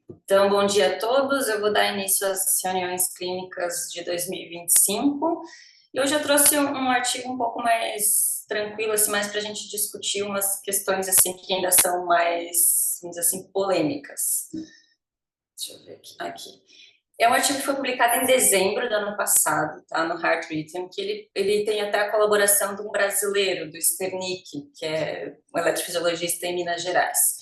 Então, bom dia a todos. Eu vou dar início às reuniões clínicas de 2025. E hoje eu trouxe um artigo um pouco mais tranquilo, assim, mais para a gente discutir umas questões assim que ainda são mais, vamos dizer assim, polêmicas. Deixa eu ver aqui. É um artigo que foi publicado em dezembro do ano passado, tá, no Heart Rhythm, que ele tem até a colaboração de um brasileiro, do Sternick, que é um eletrofisiologista em Minas Gerais.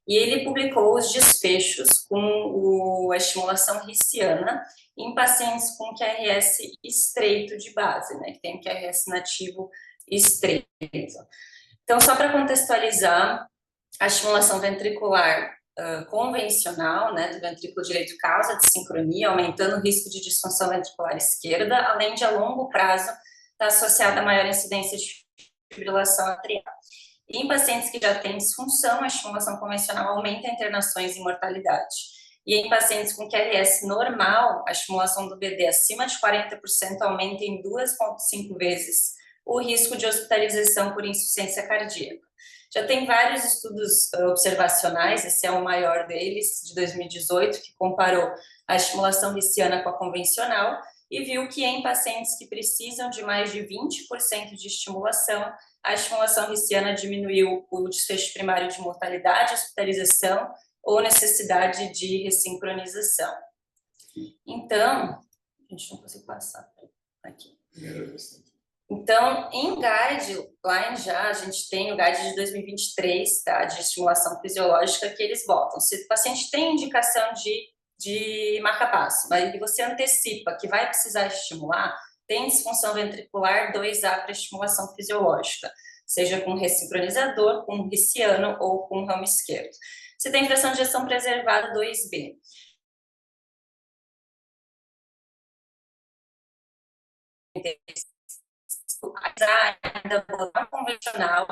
E ele publicou os desfechos com a estimulação rissiana em pacientes com QRS estreito de base, né, que tem QRS nativo estreito. Então, só para contextualizar, a estimulação ventricular convencional, né, do ventrículo direito causa desincronia, aumentando o risco de disfunção ventricular esquerda, além de, a longo prazo, estar associada a maior incidência de fibrilação atrial. E em pacientes que já têm disfunção, a estimulação convencional aumenta internações e mortalidade. E em pacientes com QRS normal, a estimulação do BD acima de 40% aumenta em 2,5 vezes o risco de hospitalização por insuficiência cardíaca. Já tem vários estudos observacionais, esse é o maior deles, de 2018, que comparou a estimulação rissiana com a convencional e viu que em pacientes que precisam de mais de 20% de estimulação, a estimulação rissiana diminuiu o desfecho primário de mortalidade, hospitalização ou necessidade de ressincronização. Então, a gente não conseguiu passar aqui. Então, em guideline já, a gente tem o guide de 2023, tá, de estimulação fisiológica, que eles botam. Se o paciente tem indicação de marca-passo, mas você antecipa que vai precisar estimular, tem disfunção ventricular 2A para estimulação fisiológica, seja com ressincronizador, com rissiano ou com ramo esquerdo. Se tem fração de ejeção preservada 2B. Ainda convencional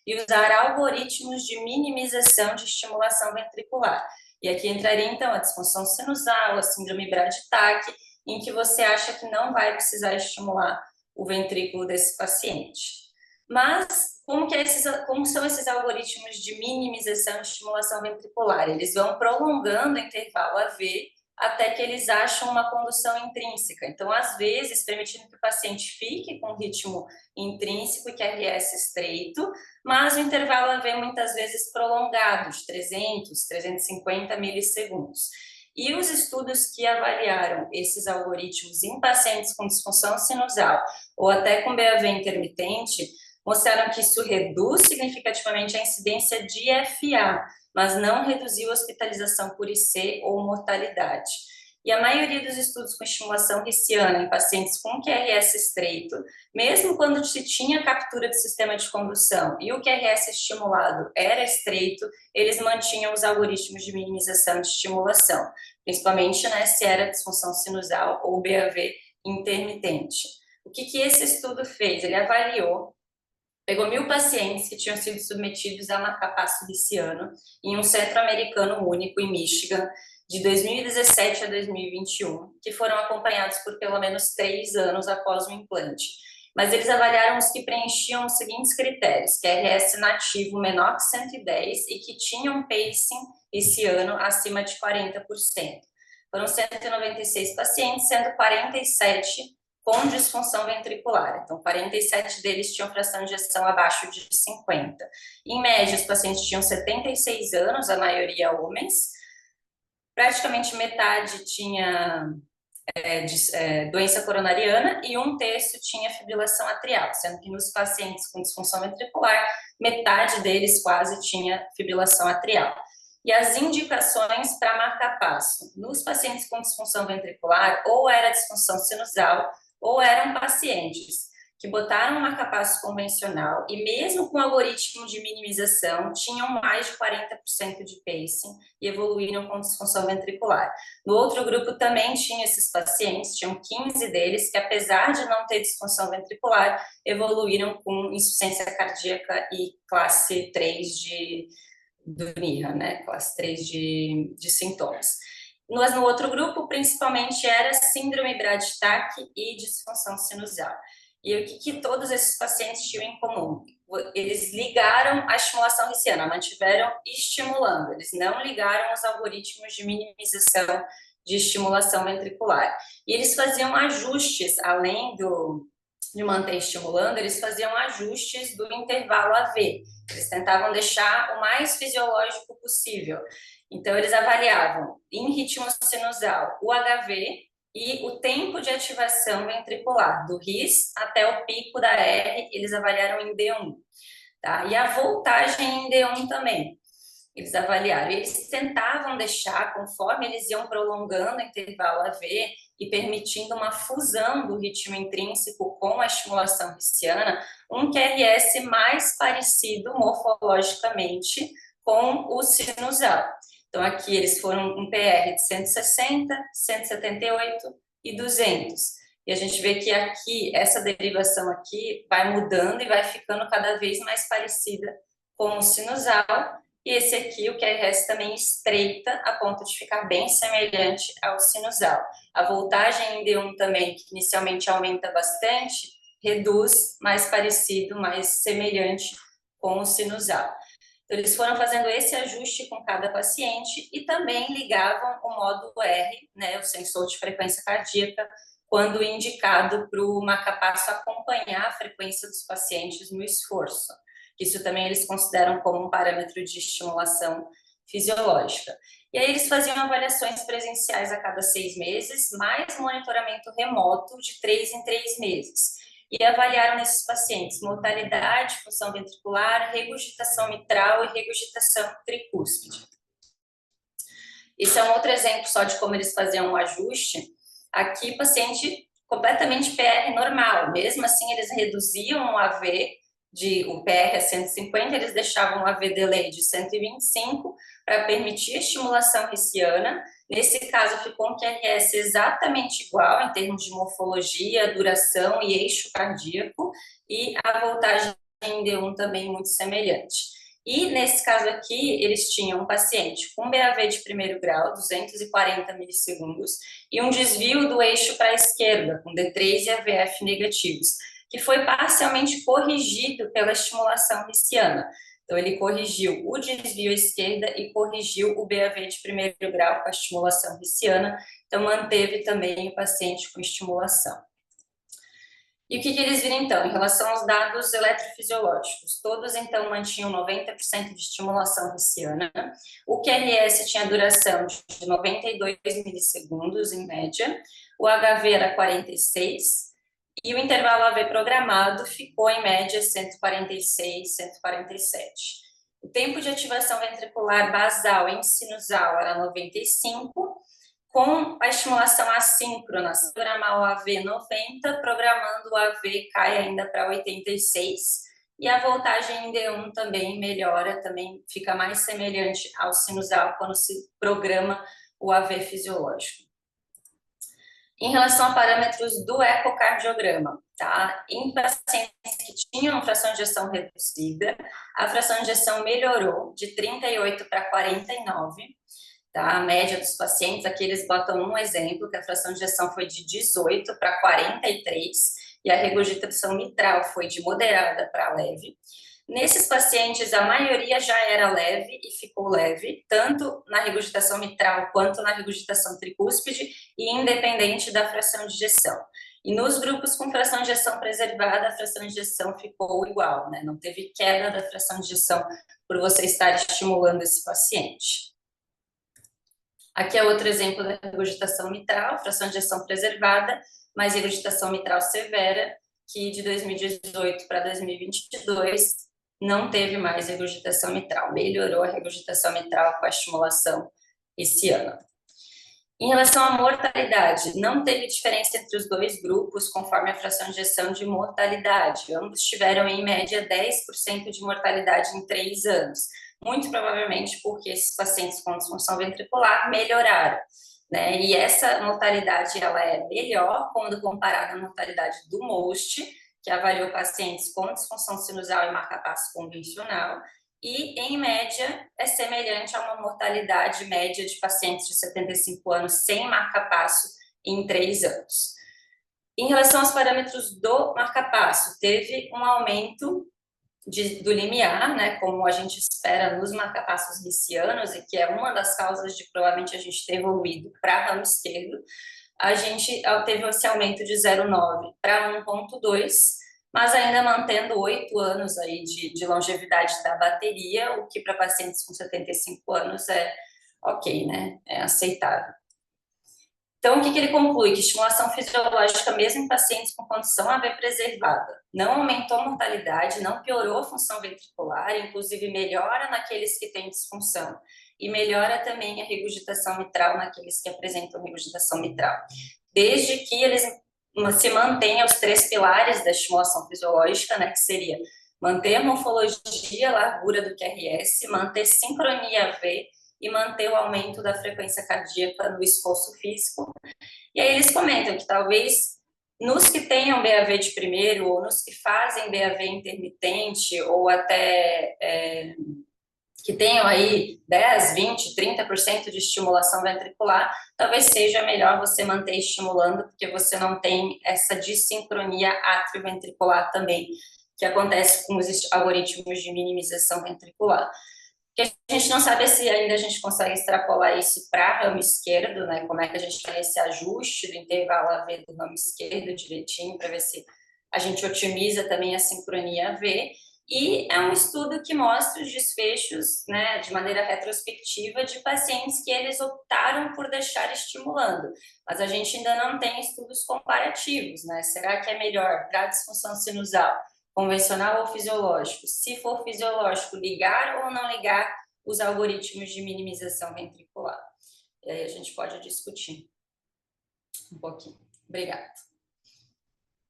e usar algoritmos de minimização de estimulação ventricular. E aqui entraria, então, a disfunção sinusal, a síndrome Brady-Tach, em que você acha que não vai precisar estimular o ventrículo desse paciente. Mas, como são esses algoritmos de minimização de estimulação ventricular? Eles vão prolongando o intervalo AV até que eles acham uma condução intrínseca. Então, às vezes, permitindo que o paciente fique com ritmo intrínseco e QRS estreito, mas o intervalo AV muitas vezes prolongado, de 300, 350 milissegundos. E os estudos que avaliaram esses algoritmos em pacientes com disfunção sinusal ou até com BAV intermitente mostraram que isso reduz significativamente a incidência de FA, mas não reduziu a hospitalização por IC ou mortalidade. E a maioria dos estudos com estimulação rissiana em pacientes com QRS estreito, mesmo quando se tinha captura do sistema de condução e o QRS estimulado era estreito, eles mantinham os algoritmos de minimização de estimulação, principalmente, né, se era disfunção sinusal ou BAV intermitente. O que esse estudo fez? Ele avaliou, pegou 1.000 pacientes que tinham sido submetidos a marcapasso rissiano em um centro americano único em Michigan, de 2017 a 2021, que foram acompanhados por pelo menos 3 anos após o implante. Mas eles avaliaram os que preenchiam os seguintes critérios: QRS nativo menor que 110 e que tinham pacing rissiano acima de 40%. Foram 196 pacientes, sendo 47 com disfunção ventricular. Então, 47 deles tinham fração de ejeção abaixo de 50. Em média, os pacientes tinham 76 anos, a maioria homens. Praticamente metade tinha doença coronariana e 1/3 tinha fibrilação atrial, sendo que nos pacientes com disfunção ventricular, metade deles quase tinha fibrilação atrial. E as indicações para marca-passo nos pacientes com disfunção ventricular ou era disfunção sinusal ou eram pacientes que botaram um marca-passo convencional e mesmo com algoritmo de minimização tinham mais de 40% de pacing e evoluíram com disfunção ventricular. No outro grupo também tinha esses pacientes, tinham 15 deles que, apesar de não ter disfunção ventricular, evoluíram com insuficiência cardíaca e classe 3 do NIRA, né? Classe 3 de sintomas. Mas no outro grupo, principalmente, era síndrome Brady-Tach e disfunção sinusal. E o que todos esses pacientes tinham em comum? eles ligaram a estimulação rissiana, mantiveram estimulando, eles não ligaram os algoritmos de minimização de estimulação ventricular. E eles faziam ajustes, além de manter estimulando, eles faziam ajustes do intervalo AV. Eles tentavam deixar o mais fisiológico possível. Então, eles avaliavam em ritmo sinusal o HV e o tempo de ativação ventricular, do RIS até o pico da R, eles avaliaram em D1. Tá? E a voltagem em D1 também. Eles avaliaram, eles tentavam deixar, conforme eles iam prolongando o intervalo AV e permitindo uma fusão do ritmo intrínseco com a estimulação rissiana, um QRS mais parecido morfologicamente com o sinusal. Então, aqui eles foram um PR de 160, 178 e 200. E a gente vê que aqui, essa derivação aqui vai mudando e vai ficando cada vez mais parecida com o sinusal. E esse aqui, o QRS também estreita a ponto de ficar bem semelhante ao sinusal. A voltagem em D1 também, que inicialmente aumenta bastante, reduz, mais parecido, mais semelhante com o sinusal. Então, eles foram fazendo esse ajuste com cada paciente e também ligavam o módulo R, né, o sensor de frequência cardíaca, quando indicado para o marcapasso acompanhar a frequência dos pacientes no esforço. Isso também eles consideram como um parâmetro de estimulação fisiológica. E aí eles faziam avaliações presenciais a cada 6 meses, mais monitoramento remoto de 3 em 3 meses. E avaliaram nesses pacientes mortalidade, função ventricular, regurgitação mitral e regurgitação tricúspide. Esse é um outro exemplo só de como eles faziam um ajuste. Aqui, paciente completamente PR normal, mesmo assim eles reduziam o AV, o PR a 150, eles deixavam o AV delay de 125 para permitir a estimulação rissiana. Nesse caso, ficou um QRS exatamente igual em termos de morfologia, duração e eixo cardíaco, e a voltagem em D1 também muito semelhante. E nesse caso aqui, eles tinham um paciente com BAV de primeiro grau, 240 milissegundos, e um desvio do eixo para a esquerda, com D3 e AVF negativos, que foi parcialmente corrigido pela estimulação rissiana. Então, ele corrigiu o desvio à esquerda e corrigiu o BAV de primeiro grau com a estimulação rissiana, então manteve também o paciente com estimulação. E o que eles viram, então, em relação aos dados eletrofisiológicos? Todos, então, mantinham 90% de estimulação rissiana. O QRS tinha duração de 92 milissegundos, em média. O HV era 46. E o intervalo AV programado ficou, em média, 146, 147. O tempo de ativação ventricular basal em sinusal era 95, com a estimulação assíncrona, se programar o AV 90, programando o AV cai ainda para 86, e a voltagem em D1 também melhora, também fica mais semelhante ao sinusal quando se programa o AV fisiológico. Em relação a parâmetros do ecocardiograma, tá? Em pacientes que tinham fração de ejeção reduzida, a fração de ejeção melhorou de 38 para 49, tá? A média dos pacientes, aqui eles botam um exemplo, que a fração de ejeção foi de 18 para 43, e a regurgitação mitral foi de moderada para leve. Nesses pacientes, a maioria já era leve e ficou leve, tanto na regurgitação mitral quanto na regurgitação tricúspide, e independente da fração de ejeção. E nos grupos com fração de ejeção preservada, a fração de ejeção ficou igual, né? Não teve queda da fração de ejeção por você estar estimulando esse paciente. Aqui é outro exemplo da regurgitação mitral, fração de ejeção preservada, mas regurgitação mitral severa, que de 2018 para 2022 não teve mais regurgitação mitral, melhorou a regurgitação mitral com a estimulação esse ano. Em relação à mortalidade, não teve diferença entre os dois grupos conforme a fração de ejeção de mortalidade. Ambos tiveram, em média, 10% de mortalidade em 3 anos. Muito provavelmente porque esses pacientes com disfunção ventricular melhoraram, né? E essa mortalidade ela é melhor quando comparada à mortalidade do MOST, que avaliou pacientes com disfunção sinusal e marcapasso convencional, e, em média, é semelhante a uma mortalidade média de pacientes de 75 anos sem marcapasso em 3 anos. Em relação aos parâmetros do marcapasso, teve um aumento do limiar, né, como a gente espera nos marcapassos ricianos, e que é uma das causas de provavelmente a gente ter evoluído para ramo esquerdo, a gente teve esse aumento de 0,9 para 1,2, mas ainda mantendo 8 anos aí de longevidade da bateria, o que para pacientes com 75 anos é ok, né? É aceitável. Então, o que ele conclui? Que estimulação fisiológica, mesmo em pacientes com condição AV preservada, não aumentou a mortalidade, não piorou a função ventricular, inclusive melhora naqueles que têm disfunção e melhora também a regurgitação mitral naqueles que apresentam regurgitação mitral, desde que eles se mantenham os 3 pilares da estimulação fisiológica, né, que seria manter a morfologia, a largura do QRS, manter sincronia AV e manter o aumento da frequência cardíaca no esforço físico. E aí eles comentam que talvez nos que tenham BAV de primeiro, ou nos que fazem BAV intermitente, ou até que tenham aí 10, 20, 30% de estimulação ventricular, talvez seja melhor você manter estimulando, porque você não tem essa dissincronia atrioventricular também, que acontece com os algoritmos de minimização ventricular. Porque a gente não sabe se ainda a gente consegue extrapolar isso para ramo esquerdo, né? Como é que a gente faz esse ajuste do intervalo AV do ramo esquerdo direitinho, para ver se a gente otimiza também a sincronia AV. E é um estudo que mostra os desfechos, né, de maneira retrospectiva, de pacientes que eles optaram por deixar estimulando. Mas a gente ainda não tem estudos comparativos, né? Será que é melhor para a disfunção sinusal convencional ou fisiológico? Se for fisiológico, ligar ou não ligar os algoritmos de minimização ventricular? E aí a gente pode discutir um pouquinho. Obrigada.